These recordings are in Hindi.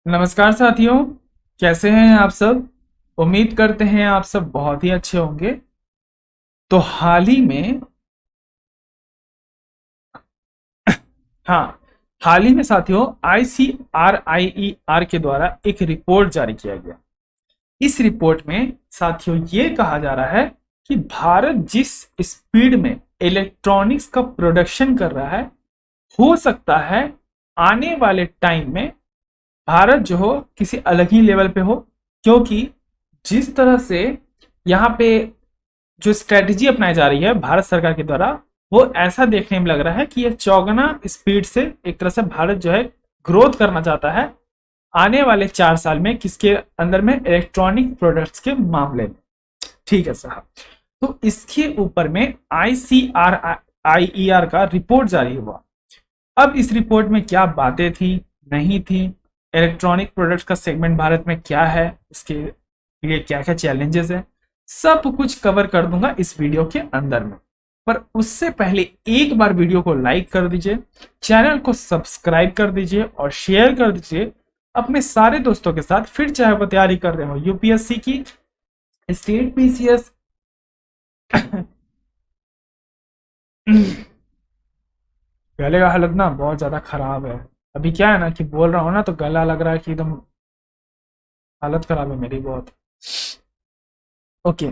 नमस्कार साथियों। कैसे हैं आप सब। उम्मीद करते हैं आप सब बहुत ही अच्छे होंगे। तो हाल ही में हाँ हाल ही में साथियों ICRIER के द्वारा एक रिपोर्ट जारी किया गया। इस रिपोर्ट में साथियों ये कहा जा रहा है कि भारत जिस स्पीड में इलेक्ट्रॉनिक्स का प्रोडक्शन कर रहा है, हो सकता है आने वाले टाइम में भारत जो हो किसी अलग ही लेवल पे हो। क्योंकि जिस तरह से यहाँ पे जो स्ट्रेटजी अपनाई जा रही है भारत सरकार के द्वारा, वो ऐसा देखने में लग रहा है कि ये चौगुना स्पीड से एक तरह से भारत जो है ग्रोथ करना चाहता है आने वाले 4 साल में, किसके अंदर में, इलेक्ट्रॉनिक प्रोडक्ट्स के मामले में। ठीक है साहब। तो इसके ऊपर में ICRIER का रिपोर्ट जारी हुआ। अब इस रिपोर्ट में क्या बातें थी, नहीं थी, इलेक्ट्रॉनिक प्रोडक्ट्स का सेगमेंट भारत में क्या है, इसके लिए क्या क्या चैलेंजेस है, सब कुछ कवर कर दूंगा इस वीडियो के अंदर में। पर उससे पहले एक बार वीडियो को लाइक कर दीजिए, चैनल को सब्सक्राइब कर दीजिए और शेयर कर दीजिए अपने सारे दोस्तों के साथ। फिर चाहे वो तैयारी कर रहे हो यूपीएससी की, स्टेट पीसीएस गले का हालत ना बहुत ज्यादा खराब है। अभी क्या है ना कि बोल रहा हूँ ना तो गला लग रहा है कि एकदम हालत खराब है मेरी बहुत। Okay.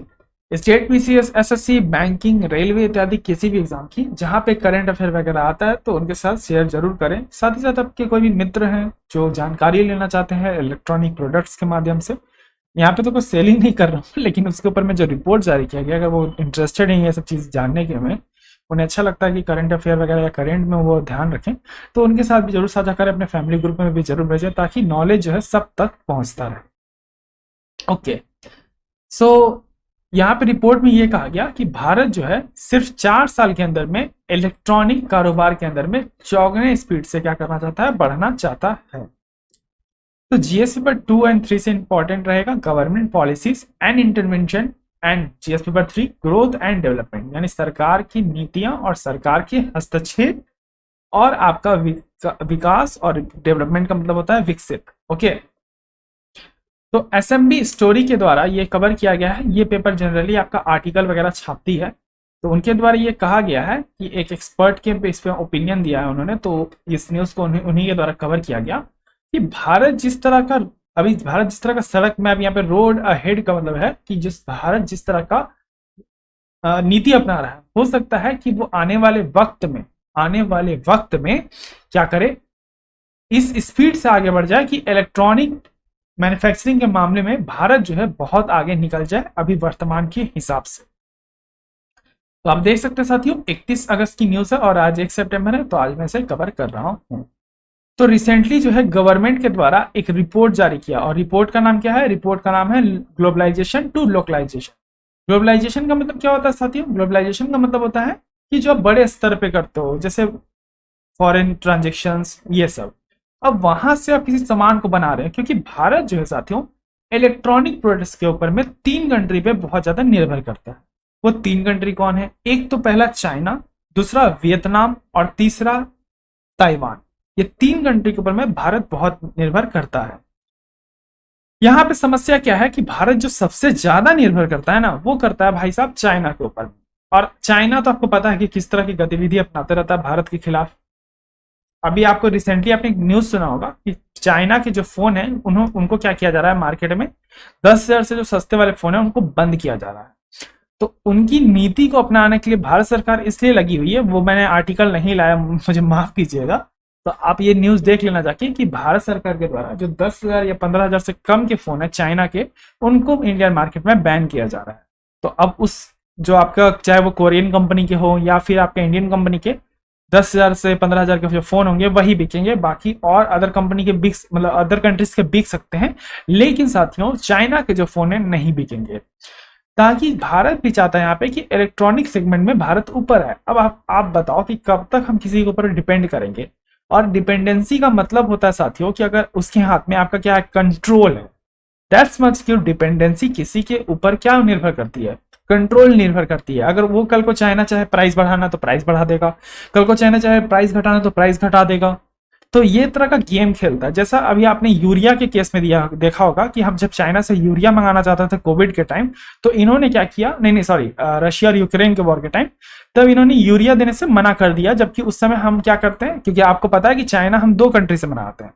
State PCS, SSC, banking, railway इत्यादि किसी भी एग्जाम की जहां पे करंट अफेयर वगैरह आता है तो उनके साथ शेयर जरूर करें। साथ ही साथ आपके कोई भी मित्र हैं जो जानकारी लेना चाहते हैं इलेक्ट्रॉनिक प्रोडक्ट्स के माध्यम से, यहाँ पे तो कोई सेलिंग नहीं कर रहा हूँ लेकिन उसके ऊपर में जो रिपोर्ट जारी किया गया, अगर वो इंटरेस्टेड है ये सब चीज़ जानने के में, उन्हें अच्छा लगता है कि करंट अफेयर वगैरह या करंट में वो ध्यान रखें, तो उनके साथ भी जरूर साझा करें, अपने फैमिली ग्रुप में भी जरूर भेजें ताकि नॉलेज जो है सब तक पहुंचता रहे। ओके। सो यहाँ पे रिपोर्ट में ये कहा गया कि भारत जो है सिर्फ 4 साल के अंदर में इलेक्ट्रॉनिक कारोबार के अंदर में चौगुने स्पीड से क्या करना चाहता है, बढ़ना चाहता है। तो जीएस पेपर 2 और 3 से इंपॉर्टेंट रहेगा government policies and intervention, and GS paper 3 growth and development, यानी सरकार की नीतियां और सरकार के हस्तक्षेप और आपका विकास, और डेवलपमेंट का मतलब होता है विकसित। ओके। तो एसएमबी स्टोरी के द्वारा ये कवर किया गया है। ये पेपर जनरली आपका आर्टिकल वगैरह छापती है, तो उनके द्वारा ये कहा गया है कि एक एक्सपर्ट के इस पे ओपिनियन दिया है उन्होंने, तो इस न्यूज़ को उन्हीं के द्वारा कवर किया गया कि भारत जिस तरह का सड़क मैप, यहाँ पे रोड अहेड का मतलब है कि भारत जिस तरह का नीति अपना रहा है, हो सकता है कि वो आने वाले वक्त में क्या करे, इस स्पीड से आगे बढ़ जाए कि इलेक्ट्रॉनिक मैन्युफैक्चरिंग के मामले में भारत जो है बहुत आगे निकल जाए अभी वर्तमान के हिसाब से। तो आप देख सकते हैं साथियों 31 अगस्त की न्यूज़ है और आज 1 सितंबर है, तो आज मैं इसे कवर कर रहा हूँ। तो रिसेंटली जो है गवर्नमेंट के द्वारा एक रिपोर्ट जारी किया, और रिपोर्ट का नाम क्या है, रिपोर्ट का नाम है ग्लोबलाइजेशन टू लोकलाइजेशन। ग्लोबलाइजेशन का मतलब क्या होता है साथियों, ग्लोबलाइजेशन का मतलब होता है कि जो आप बड़े स्तर पे करते हो, जैसे फॉरेन ट्रांजेक्शन्स, ये सब, अब वहां से आप किसी सामान को बना रहे हैं। क्योंकि भारत जो है साथियों इलेक्ट्रॉनिक प्रोडक्ट्स के ऊपर में 3 कंट्री पे बहुत ज्यादा निर्भर करता है। वो 3 कंट्री कौन है, एक तो पहला चाइना, दूसरा वियतनाम और तीसरा ताइवान। ये 3 कंट्री के ऊपर में भारत बहुत निर्भर करता है। यहाँ पे समस्या क्या है कि भारत जो सबसे ज्यादा निर्भर करता है ना, वो करता है भाई साहब चाइना के ऊपर। और चाइना तो आपको पता है कि किस तरह की गतिविधि अपनाते रहता है भारत के खिलाफ। अभी आपको रिसेंटली आपने एक न्यूज सुना होगा कि चाइना के जो फोन है उनको क्या किया जा रहा है, मार्केट में 10,000 से जो सस्ते वाले फोन है उनको बंद किया जा रहा है। तो उनकी नीति को अपनाने के लिए भारत सरकार इसलिए लगी हुई है, वो मैंने आर्टिकल नहीं लाया, मुझे माफ कीजिएगा। तो आप ये न्यूज देख लेना जाके कि भारत सरकार के द्वारा जो 10,000 या 15,000 से कम के फोन है चाइना के, उनको इंडियन मार्केट में बैन किया जा रहा है। तो अब उस जो आपका, चाहे वो कोरियन कंपनी के हो या फिर आपके इंडियन कंपनी के, 10,000 से 15,000 के जो फोन होंगे वही बिकेंगे, बाकी और अदर कंपनी के बिक, मतलब अदर कंट्रीज के बिक सकते हैं, लेकिन साथियों चाइना के जो फोन है नहीं बिकेंगे। ताकि भारत भी चाहता है यहाँ पे कि इलेक्ट्रॉनिक सेगमेंट में भारत ऊपर है। अब आप बताओ कि कब तक हम किसी के ऊपर डिपेंड करेंगे। और डिपेंडेंसी का मतलब होता है साथियों कि अगर उसके हाथ में आपका क्या है, कंट्रोल है। दैट्स मच कि डिपेंडेंसी किसी के ऊपर क्या निर्भर करती है, कंट्रोल निर्भर करती है। अगर वो कल को चाइना चाहे प्राइस बढ़ाना तो प्राइस बढ़ा देगा, कल को चाइना चाहे प्राइस घटाना तो प्राइस घटा देगा। तो ये तरह का गेम खेलता है। जैसा अभी आपने यूरिया के केस में देखा होगा कि हम जब चाइना से यूरिया मंगाना चाहते थे कोविड के टाइम, तो इन्होंने क्या किया, नहीं सॉरी, रशिया और यूक्रेन के वॉर के टाइम, तब इन्होंने यूरिया देने से मना कर दिया। जबकि उस समय हम क्या करते हैं, क्योंकि आपको पता है कि चाइना हम 2 कंट्री से मंगाते हैं,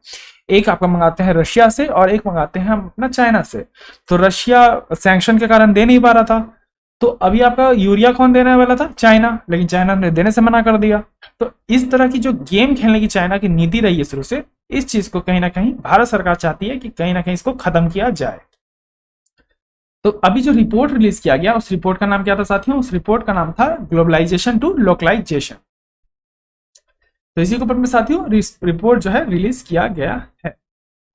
एक आपका मंगाते हैं रशिया से और एक मंगाते हैं हम अपना चाइना से। तो रशिया सैंक्शन के कारण दे नहीं पा रहा था, तो अभी आपका यूरिया कौन देने वाला था, चाइना, लेकिन चाइना ने देने से मना कर दिया। तो इस तरह की जो गेम खेलने की चाइना की नीति रही है शुरू से, इस चीज को कहीं ना कहीं भारत सरकार चाहती है कि कहीं ना कहीं इसको खत्म किया जाए। तो अभी जो रिपोर्ट रिलीज किया गया, उस रिपोर्ट का नाम क्या था साथियों, उस रिपोर्ट का नाम था ग्लोबलाइजेशन टू लोकलाइजेशन। तो इसी के ऊपर में साथियों रिपोर्ट जो है रिलीज किया गया है।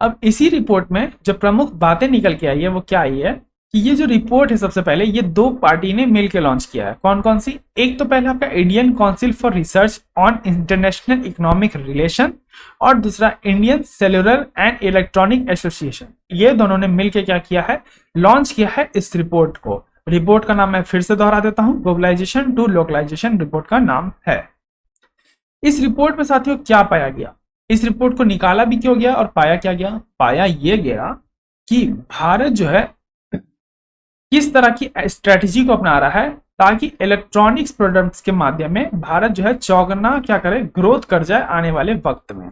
अब इसी रिपोर्ट में जो प्रमुख बातें निकल के आई है वो क्या आई है कि ये जो रिपोर्ट है, सबसे पहले ये 2 पार्टी ने मिलकर लॉन्च किया है। कौन कौन सी, एक तो पहले आपका Indian council for research on international economic relation और दूसरा Indian cellular and electronic association. ये दोनों ने मिलकर क्या किया है, लॉन्च किया है इस रिपोर्ट को। रिपोर्ट का नाम मैं फिर से दोहरा देता हूं, ग्लोबलाइजेशन टू लोकलाइजेशन रिपोर्ट का नाम है। इस रिपोर्ट में साथियों क्या पाया गया, इस रिपोर्ट को निकाला भी क्यों गया और पाया क्या गया, पाया ये गया कि भारत जो है किस तरह की स्ट्रेटजी को अपना रहा है ताकि इलेक्ट्रॉनिक्स प्रोडक्ट्स के माध्यम में भारत जो है चौगुना क्या करे, ग्रोथ कर जाए आने वाले वक्त में।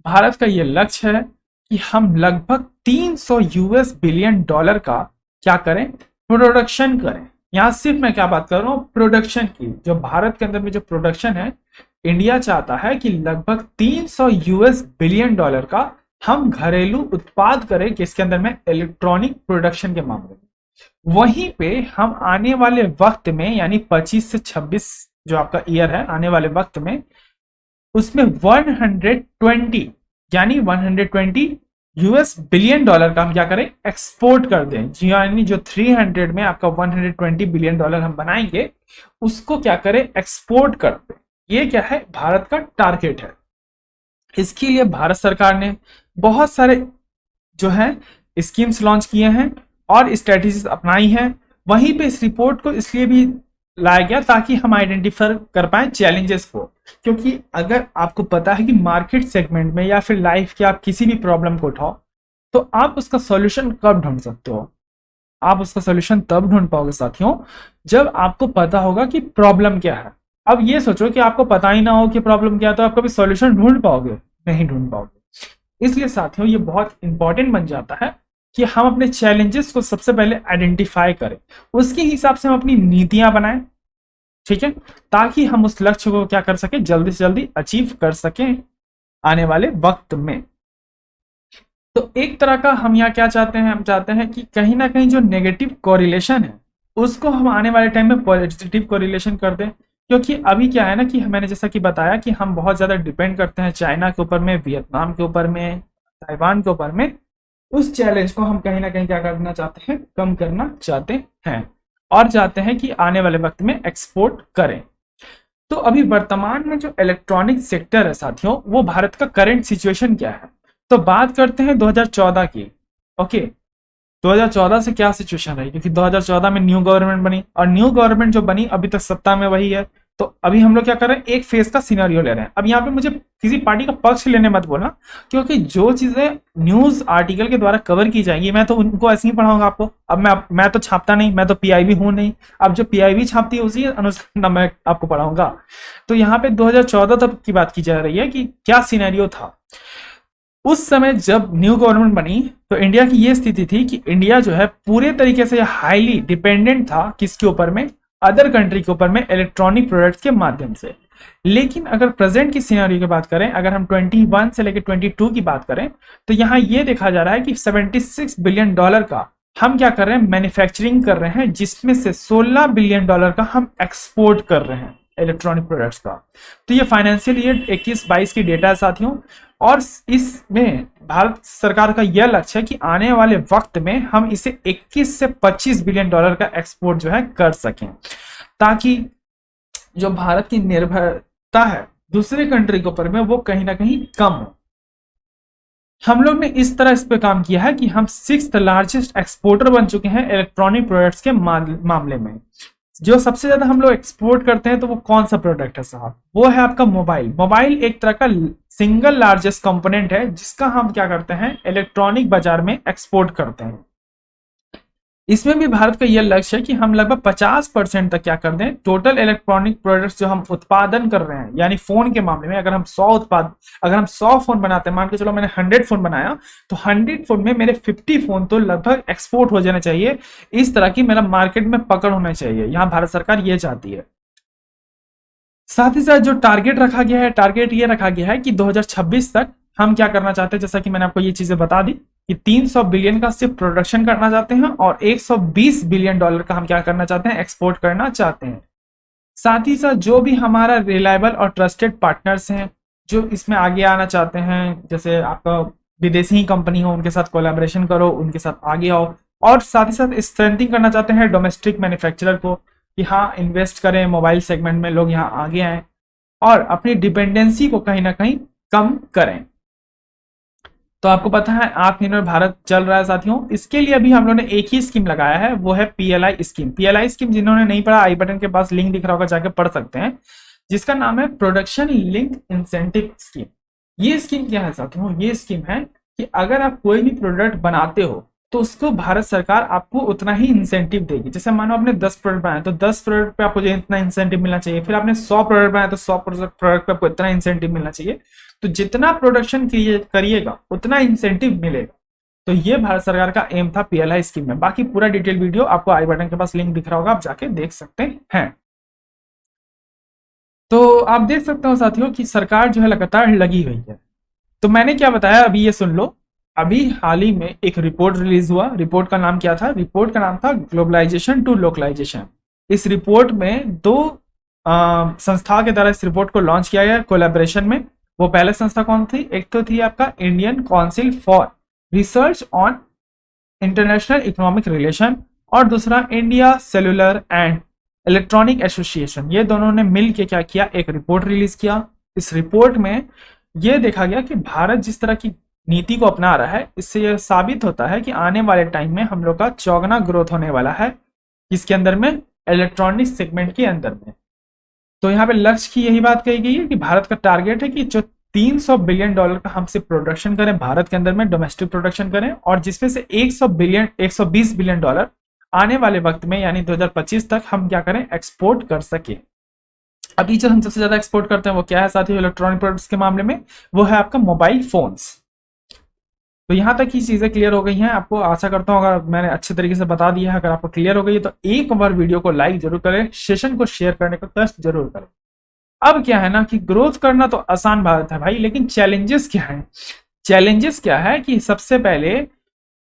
भारत का यह लक्ष्य है कि हम लगभग 300 यूएस बिलियन डॉलर का क्या करें, प्रोडक्शन करें। यहां सिर्फ मैं क्या बात कर रहा हूं, प्रोडक्शन की। जो भारत के अंदर में जो प्रोडक्शन है, इंडिया चाहता है कि लगभग 300 यूएस बिलियन डॉलर का हम घरेलू उत्पाद करें, किसके अंदर में, इलेक्ट्रॉनिक प्रोडक्शन के मामले में। वहीं पे हम आने वाले वक्त में, यानी 25 से 26 जो आपका ईयर है, आने वाले वक्त में उसमें 120 यानी 120 यूएस बिलियन डॉलर का हम क्या करें, एक्सपोर्ट कर दें। यानी जो 300 में आपका 120 बिलियन डॉलर हम बनाएंगे, उसको क्या करें, एक्सपोर्ट कर दें। ये क्या है, भारत का टारगेट है। इसके लिए भारत सरकार ने बहुत सारे जो है स्कीम्स लॉन्च किए हैं और स्ट्रेटेजीज अपनाई हैं। वहीं पे इस रिपोर्ट को इसलिए भी लाया गया ताकि हम आइडेंटिफाई कर पाए चैलेंजेस को, क्योंकि अगर आपको पता है कि मार्केट सेगमेंट में या फिर लाइफ के आप किसी भी प्रॉब्लम को उठाओ, तो आप उसका सॉल्यूशन कब ढूंढ सकते हो, आप उसका सॉल्यूशन तब ढूंढ पाओगे साथियों जब आपको पता होगा कि प्रॉब्लम क्या है। अब ये सोचो कि आपको पता ही ना हो कि प्रॉब्लम क्या है, तो आप कभी सॉल्यूशन ढूंढ पाओगे, नहीं ढूंढ पाओगे। इसलिए साथियों ये बहुत इंपॉर्टेंट बन जाता है कि हम अपने चैलेंजेस को सबसे पहले आइडेंटिफाई करें, उसके हिसाब से हम अपनी नीतियां बनाएं, ठीक है, ताकि हम उस लक्ष्य को क्या कर सके, जल्दी से जल्दी अचीव कर सकें आने वाले वक्त में। तो एक तरह का हम यहाँ क्या चाहते हैं, हम चाहते हैं कि कहीं ना कहीं जो नेगेटिव कोरिलेशन है उसको हम आने वाले टाइम में पॉजिटिव कोरिलेशन कर दें। क्योंकि अभी क्या है ना कि मैंने जैसा कि बताया कि हम बहुत ज्यादा डिपेंड करते हैं चाइना के ऊपर में, वियतनाम के ऊपर में, ताइवान के ऊपर में। उस चैलेंज को हम कहीं ना कहीं क्या करना चाहते हैं, कम करना चाहते हैं और चाहते हैं कि आने वाले वक्त में एक्सपोर्ट करें। तो अभी वर्तमान में जो इलेक्ट्रॉनिक सेक्टर है साथियों, वो भारत का करंट सिचुएशन क्या है, तो बात करते हैं 2014 की। ओके, 2014 से क्या सिचुएशन रही, क्योंकि 2014 में न्यू गवर्नमेंट बनी और न्यू गवर्नमेंट जो बनी अभी तक सत्ता में वही है। तो अभी हम लोग क्या कर रहे हैं, एक फेज का सिनेरियो ले रहे हैं। अब यहाँ पे मुझे किसी पार्टी का पक्ष लेने मत बोलना, क्योंकि जो चीजें न्यूज आर्टिकल के द्वारा कवर की जाएंगी मैं तो उनको ऐसे ही पढ़ाऊंगा आपको। अब मैं तो छापता नहीं, मैं तो पीआईबी हूं नहीं। अब जो पीआईबी छापती है उसी अनुसार ना मैं आपको पढ़ाऊंगा। तो यहाँ पे 2014 तक की बात की जा रही है कि क्या सिनेरियो था उस समय जब न्यू गवर्नमेंट बनी। तो इंडिया की ये स्थिति थी कि इंडिया जो है पूरे तरीके से हाईली डिपेंडेंट था किसके ऊपर में, अदर कंट्री के ऊपर में, इलेक्ट्रॉनिक प्रोडक्ट्स के माध्यम से। लेकिन अगर प्रेजेंट की सिनेरियो की बात करें, अगर हम 21 से लेकर 22 की बात करें, तो यहाँ ये देखा जा रहा है कि 76 बिलियन डॉलर का हम क्या कर रहे हैं, मैन्युफैक्चरिंग कर रहे हैं, जिसमें से 16 बिलियन डॉलर का हम एक्सपोर्ट कर रहे हैं इलेक्ट्रॉनिक प्रोडक्ट्स का। तो ये फाइनेंशियल ईयर 21-22 की डेटा है साथियों, और इसमें भारत सरकार का यह लक्ष्य है कि आने वाले वक्त में हम इसे 21 से 25 बिलियन डॉलर का एक्सपोर्ट जो है कर सकें, ताकि जो भारत की निर्भरता है दूसरे कंट्री के ऊपर में वो कहीं ना कहीं कम हो। हम लोग ने इस तरह इस पे काम किया है कि हम 6th लार्जेस्ट एक्सपोर्टर बन चुके हैं इलेक्ट्रॉनिक प्रोडक्ट्स के मामले में। जो सबसे ज्यादा हम लोग एक्सपोर्ट करते हैं तो वो कौन सा प्रोडक्ट है साहब? वो है आपका मोबाइल। मोबाइल एक तरह का सिंगल लार्जेस्ट कंपोनेंट है जिसका हम क्या करते हैं, इलेक्ट्रॉनिक बाजार में एक्सपोर्ट करते हैं। इसमें भी भारत का यह लक्ष्य है कि हम लगभग 50% तक क्या कर दें, टोटल इलेक्ट्रॉनिक प्रोडक्ट्स जो हम उत्पादन कर रहे हैं, यानी फोन के मामले में अगर हम 100 फोन बनाते हैं, मान के चलो मैंने 100 फोन बनाया, तो 100 फोन में मेरे 50 फोन तो लगभग एक्सपोर्ट हो जाने चाहिए। इस तरह की मेरा मार्केट में पकड़ होना चाहिए, यहाँ भारत सरकार ये चाहती है। साथ ही साथ जो टारगेट रखा गया है, टारगेट ये रखा गया है कि 2026 तक हम क्या करना चाहते हैं, जैसा कि मैंने आपको ये चीजें बता दी कि 300 बिलियन का सिर्फ प्रोडक्शन करना चाहते हैं और 120 बिलियन डॉलर का हम क्या करना चाहते हैं, एक्सपोर्ट करना चाहते हैं। साथ ही साथ जो भी हमारा रिलायबल और ट्रस्टेड पार्टनर्स हैं जो इसमें आगे आना चाहते हैं, जैसे आपका विदेशी कंपनी हो, उनके साथ कोलैबोरेशन करो, उनके साथ आगे आओ। और साथ ही साथ स्ट्रेंथिंग करना चाहते हैं डोमेस्टिक मैन्युफैक्चरर को कि हाँ इन्वेस्ट करें मोबाइल सेगमेंट में, लोग यहाँ आगे आए और अपनी डिपेंडेंसी को कहीं ना कहीं कम करें। तो आपको पता है आत्मनिर्भर भारत चल रहा है साथियों। इसके लिए अभी हम लोगों ने एक ही स्कीम लगाया है, वो है पीएलआई स्कीम। पीएलआई स्कीम जिन्होंने नहीं पढ़ा, आई बटन के पास लिंक दिख रहा होगा, जाके पढ़ सकते हैं, जिसका नाम है प्रोडक्शन लिंक इंसेंटिव स्कीम। ये स्कीम क्या है साथियों? ये स्कीम है कि अगर आप कोई भी प्रोडक्ट बनाते हो तो उसको भारत सरकार आपको उतना ही इंसेंटिव देगी। जैसे मानो आपने 10 प्रोडक्ट बनाए तो 10 प्रोडक्ट पे आपको इतना इंसेंटिव मिलना चाहिए। फिर आपने 100 प्रोडक्ट बनाए तो 100 प्रोडक्ट पे आपको इतना इंसेंटिव मिलना चाहिए। तो जितना प्रोडक्शन करिएगा उतना इंसेंटिव मिलेगा। तो ये भारत सरकार का एम था पीएलआई स्कीम में। बाकी पूरा डिटेल वीडियो आपको आई बटन के पास लिंक दिख रहा होगा, आप जाके देख सकते हैं। तो आप देख सकते हो साथियों कि सरकार जो है लगातार लगी हुई है। तो मैंने क्या बताया अभी ये सुन लो। अभी हाल ही में एक रिपोर्ट रिलीज हुआ। रिपोर्ट का नाम क्या था? रिपोर्ट का नाम था ग्लोबलाइजेशन टू लोकलाइजेशन। इस रिपोर्ट में दो संस्था के द्वारा इस रिपोर्ट को लॉन्च किया गया कोलैबोरेशन में। वो पहले संस्था कौन थी? एक तो थी आपका Indian council for research on international economic relation और दूसरा India cellular and electronic association. ये दोनों ने मिल के क्या किया, एक रिपोर्ट रिलीज किया। इस रिपोर्ट में यह देखा गया कि भारत जिस तरह की नीति को अपना रहा है, इससे यह साबित होता है कि आने वाले टाइम में हम लोग का चौगुना ग्रोथ होने वाला है। किसके अंदर में? इलेक्ट्रॉनिक सेगमेंट के अंदर में। तो यहाँ पे लक्ष्य की यही बात कही गई है कि भारत का टारगेट है कि जो 300 बिलियन डॉलर का हमसे प्रोडक्शन करें भारत के अंदर में, डोमेस्टिक प्रोडक्शन करें, और जिसमें से 120 बिलियन डॉलर आने वाले वक्त में यानी 2025 तक हम क्या करें, एक्सपोर्ट कर सके। अभी जो हम सबसे ज्यादा एक्सपोर्ट करते हैं वो क्या है साथियों इलेक्ट्रॉनिक प्रोडक्ट्स के मामले में? वो है आपका मोबाइल फोन्स। तो यहां तक ही चीजें क्लियर हो गई हैं आपको, आशा करता हूं अगर मैंने अच्छे तरीके से बता दिया है। अगर आपको क्लियर हो गई है तो एक बार वीडियो को लाइक जरूर करें, सेशन को शेयर करने का कष्ट जरूर करें। अब क्या है ना कि ग्रोथ करना तो आसान बात है भाई, लेकिन चैलेंजेस क्या है? चैलेंजेस क्या है कि सबसे पहले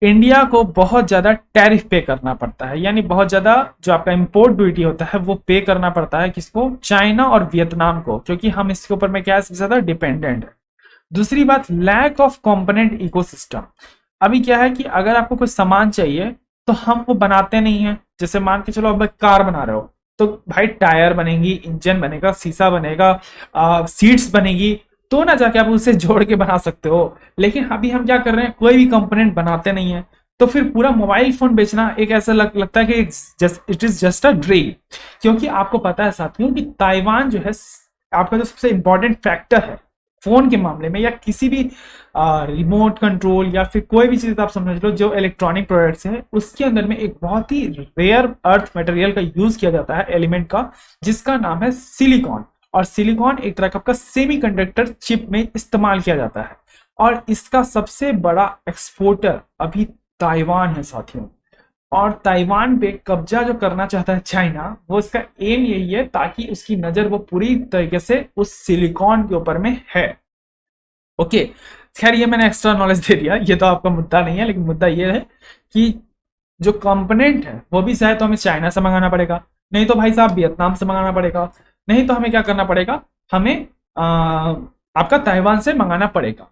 इंडिया को बहुत ज्यादा टैरिफ पे करना पड़ता है, यानी बहुत ज्यादा जो आपका इंपोर्ट ड्यूटी होता है वो पे करना पड़ता है। किसको? चाइना और वियतनाम को, क्योंकि हम इसके ऊपर में क्या है सबसे ज्यादा डिपेंडेंट है। दूसरी बात, लैक ऑफ कंपोनेंट इकोसिस्टम। अभी क्या है कि अगर आपको कोई सामान चाहिए तो हम वो बनाते नहीं है। जैसे मान के चलो अब कार बना रहे हो तो भाई टायर बनेगी, इंजन बनेगा, शीशा बनेगा, सीट्स बनेगी, तो ना जाके आप उसे जोड़ के बना सकते हो। लेकिन अभी हम क्या कर रहे हैं, कोई भी कंपोनेंट बनाते नहीं है। तो फिर पूरा मोबाइल फोन बेचना एक ऐसा लगता है कि it is just a dream. क्योंकि आपको पता है साथियों कि ताइवान जो है आपका जो सबसे इंपॉर्टेंट फैक्टर है फोन के मामले में, या किसी भी रिमोट कंट्रोल या फिर कोई भी चीज आप समझ लो जो इलेक्ट्रॉनिक प्रोडक्ट्स है, उसके अंदर में एक बहुत ही रेयर अर्थ मटेरियल का यूज किया जाता है, एलिमेंट का, जिसका नाम है सिलिकॉन। और सिलिकॉन एक तरह का सेमीकंडक्टर चिप में इस्तेमाल किया जाता है और इसका सबसे बड़ा एक्सपोर्टर अभी ताइवान है साथियों। और ताइवान पे कब्जा जो करना चाहता है चाइना, वो इसका एम यही है ताकि उसकी नजर वो पूरी तरीके से उस सिलिकॉन के ऊपर में है। ओके, खैर ये मैंने एक्स्ट्रा नॉलेज दे दिया, ये तो आपका मुद्दा नहीं है, लेकिन मुद्दा ये है कि जो कंपोनेंट है वो भी चाहे तो हमें चाइना से मंगाना पड़ेगा, नहीं तो भाई साहब वियतनाम से मंगाना पड़ेगा, नहीं तो हमें क्या करना पड़ेगा, हमें आपका ताइवान से मंगाना पड़ेगा।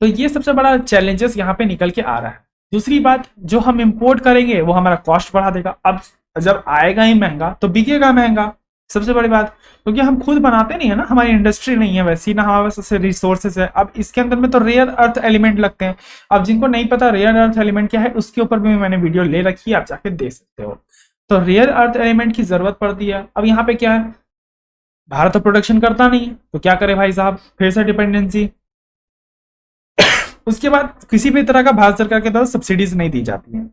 तो ये सबसे बड़ा चैलेंजेस यहाँ पे निकल के आ रहा है। दूसरी बात, जो हम इंपोर्ट करेंगे वो हमारा कॉस्ट बढ़ा देगा। अब जब आएगा ही महंगा तो बिकेगा महंगा, सबसे बड़ी बात, क्योंकि हम खुद बनाते नहीं है ना, हमारी इंडस्ट्री नहीं है वैसी, ना हमारे पास रिसोर्सेज है। अब इसके अंदर में तो रेयर अर्थ एलिमेंट लगते हैं। अब जिनको नहीं पता रेयर अर्थ एलिमेंट क्या है, उसके ऊपर भी मैंने वीडियो ले रखी है, आप जाके देख सकते हो। तो रेयर अर्थ एलिमेंट की जरूरत पड़ती है। अब यहाँ पे क्या है, भारत तो प्रोडक्शन करता नहीं, तो क्या करे भाई साहब, फिर से डिपेंडेंसी। उसके बाद किसी भी तरह का भारत सरकार के द्वारा सब्सिडीज नहीं दी जाती है।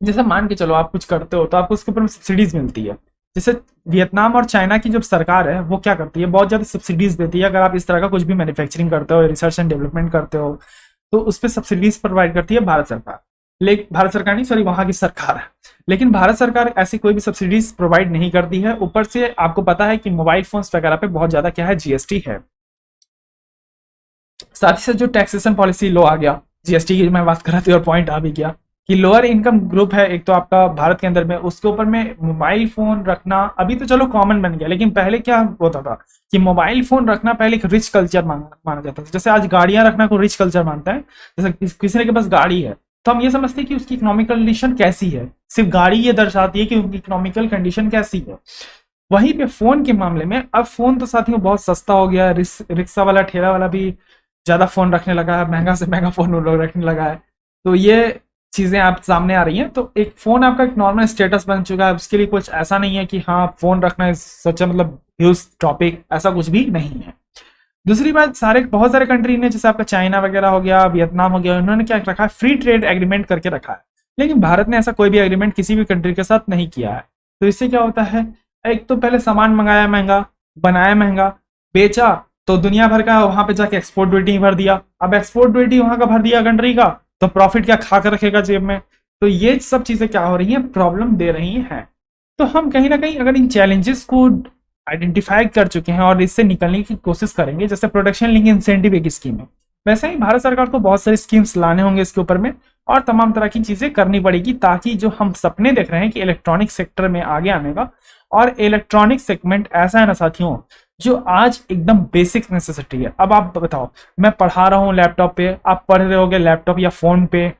जैसे मान के चलो आप कुछ करते हो तो आपको उसके ऊपर सब्सिडीज मिलती है। जैसे वियतनाम और चाइना की जो सरकार है वो क्या करती है, बहुत ज्यादा सब्सिडीज देती है। अगर आप इस तरह का कुछ भी मैन्युफैक्चरिंग करते हो, रिसर्च एंड डेवलपमेंट करते हो, तो उस पर सब्सिडीज प्रोवाइड करती है भारत सरकार। लेकिन भारत सरकार नहीं, सॉरी, वहां की सरकार है। लेकिन भारत सरकार ऐसी कोई भी सब्सिडीज प्रोवाइड नहीं करती है। ऊपर से आपको पता है कि मोबाइल फोन्स वगैरह पे बहुत ज्यादा क्या है, जीएसटी है। साथ ही साथ जो टैक्सेशन पॉलिसी लो आ गया, जीएसटी की मैं बात कर रहा थी और पॉइंट आ भी गया कि लोअर इनकम ग्रुप है एक तो आपका भारत के अंदर में, उसके ऊपर में मोबाइल फोन रखना अभी तो चलो कॉमन बन गया, लेकिन पहले क्या होता था कि मोबाइल फोन रखना पहले एक रिच कल्चर माना जाता था। जैसे आज गाड़ियां रखना को रिच कल्चर मानता है। जैसे किसी के पास गाड़ी है तो हम ये समझते हैं कि उसकी इकोनॉमिकल कंडीशन कैसी है, सिर्फ गाड़ी ये दर्शाती है कि उनकी इकोनॉमिकल कंडीशन कैसी है। वहीं पे फोन के मामले में अब फोन तो साथियों बहुत सस्ता हो गया है, रिक्शा वाला ठेला वाला भी ज्यादा फोन रखने लगा है, महंगा से महंगा फोन लोग रखने लगा है। तो ये चीजें आप सामने आ रही हैं। तो एक फोन आपका एक नॉर्मल स्टेटस बन चुका है, उसके लिए कुछ ऐसा नहीं है कि हाँ फोन रखना सच मतलब ह्यूज टॉपिक, ऐसा कुछ भी नहीं है। दूसरी बात, सारे बहुत सारे कंट्री ने जैसे आपका चाइना वगैरह हो गया, वियतनाम हो गया, उन्होंने क्या रखा है, फ्री ट्रेड एग्रीमेंट करके रखा है। लेकिन भारत ने ऐसा कोई भी एग्रीमेंट किसी भी कंट्री के साथ नहीं किया है। तो इससे क्या होता है, एक तो पहले सामान मंगाया महंगा, बनाया महंगा, बेचा तो दुनिया भर का, वहां पे जाके एक्सपोर्ट ड्यूटी भर दिया। अब एक्सपोर्ट ड्यूटी वहां का भर दिया कंट्री का, तो प्रॉफिट क्या खा कर रखेगा जेब में। तो ये सब चीजें क्या हो रही हैं, प्रॉब्लम दे रही हैं। तो हम कहीं ना कहीं अगर इन चैलेंजेस को आइडेंटिफाई कर चुके हैं और इससे निकलने की कोशिश करेंगे, जैसे प्रोडक्शन लिंक इंसेंटिव एक स्कीम है, वैसे ही भारत सरकार को बहुत सारी स्कीम्स लाने होंगे इसके ऊपर में, और तमाम तरह की चीजें करनी पड़ेगी, ताकि जो हम सपने देख रहे हैं कि इलेक्ट्रॉनिक सेक्टर में आगे आने का, और इलेक्ट्रॉनिक सेगमेंट ऐसा है ना साथियों जो आज एकदम बेसिक नेसेसिटी है। अब आप बताओ, मैं पढ़ा रहा हूँ लैपटॉप पे, आप पढ़ रहे होगे लैपटॉप या फोन पे,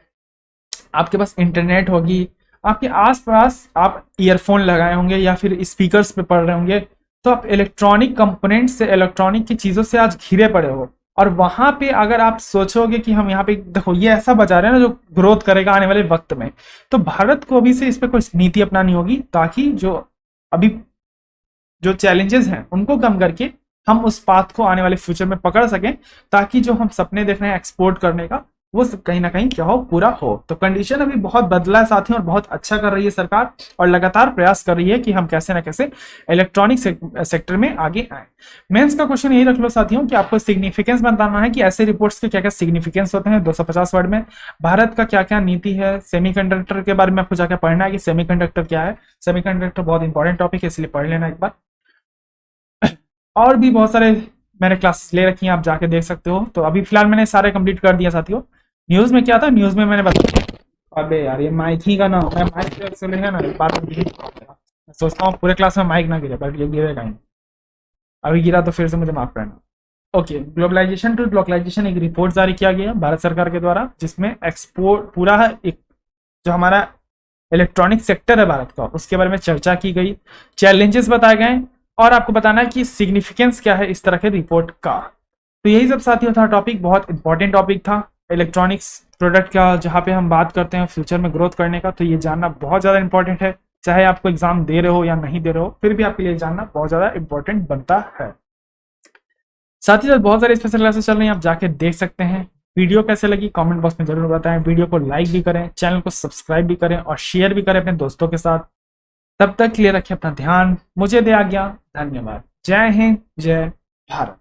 आपके पास इंटरनेट होगी, आपके आसपास आप ईयरफोन लगाए होंगे या फिर स्पीकर्स पे पढ़ रहे होंगे, तो आप इलेक्ट्रॉनिक कंपोनेंट से, इलेक्ट्रॉनिक की चीजों से आज घिरे पड़े हो। और वहां पे अगर आप सोचोगे कि हम यहाँ पे देखो ये ऐसा बजा रहे हैं ना जो ग्रोथ करेगा आने वाले वक्त में, तो भारत को अभी से इस पे कुछ नीति अपनानी होगी, ताकि जो अभी जो चैलेंजेस हैं उनको कम करके हम उस पाथ को आने वाले फ्यूचर में पकड़ सकें, ताकि जो हम सपने देख रहे हैं एक्सपोर्ट करने का, वो कहीं ना कहीं क्या हो, पूरा हो। तो कंडीशन अभी बहुत बदला है साथियों, और बहुत अच्छा कर रही है सरकार, और लगातार प्रयास कर रही है कि हम कैसे ना कैसे इलेक्ट्रॉनिक सेक्टर में आगे आए। मेंस का क्वेश्चन यही रख लो साथियों कि आपको सिग्निफिकेंस बताना है कि ऐसे रिपोर्ट्स के क्या क्या सिग्निफिकेंस होते हैं 250 वर्ड में। भारत का क्या क्या नीति है, सेमीकंडक्टर के बारे में आपको जाकर पढ़ना है कि सेमीकंडक्टर क्या है। सेमीकंडक्टर बहुत इंपॉर्टेंट टॉपिक है, इसलिए पढ़ लेना एक बार। और भी बहुत सारे मैंने क्लासेस ले रखी हैं, आप जाके देख सकते हो। तो अभी फिलहाल मैंने सारे कंप्लीट कर दिया साथियों। न्यूज में क्या था, न्यूज में मैंने बताया, अबे यार ये माइक ही का ना, मैं माइक से लेगा ना बात, मैं सोचता हूँ पूरे क्लास में माइक ना गिरे, बट ये गिरेगा ही। अभी गिरा तो फिर से मुझे माफ करना। ओके, ग्लोबलाइजेशन टू लोकलाइजेशन एक रिपोर्ट जारी किया गया भारत सरकार के द्वारा, जिसमें एक्सपोर्ट पूरा एक जो हमारा इलेक्ट्रॉनिक सेक्टर है भारत का, उसके बारे में चर्चा की गई, चैलेंजेस बताए गए, और आपको बताना है कि सिग्निफिकेंस क्या है इस तरह के रिपोर्ट का। तो यही सब साथियों था टॉपिक, बहुत इंपॉर्टेंट टॉपिक था इलेक्ट्रॉनिक्स प्रोडक्ट का, जहाँ पे हम बात करते हैं फ्यूचर में ग्रोथ करने का। तो ये जानना बहुत ज़्यादा इंपॉर्टेंट है, चाहे आपको एग्जाम दे रहे हो या नहीं दे रहे हो, फिर भी आपके लिए जानना बहुत ज़्यादा इंपॉर्टेंट बनता है। साथ ही साथ बहुत सारे स्पेशल क्लासेस चल रही हैं, आप जाके देख सकते हैं। वीडियो कैसे लगी कमेंट बॉक्स में जरूर बताएं, वीडियो को लाइक भी करें, चैनल को सब्सक्राइब भी करें, और शेयर भी करें अपने दोस्तों के साथ। तब तक के लिए रखें अपना ध्यान, मुझे दे आज्ञा, धन्यवाद। जय हिंद, जय भारत।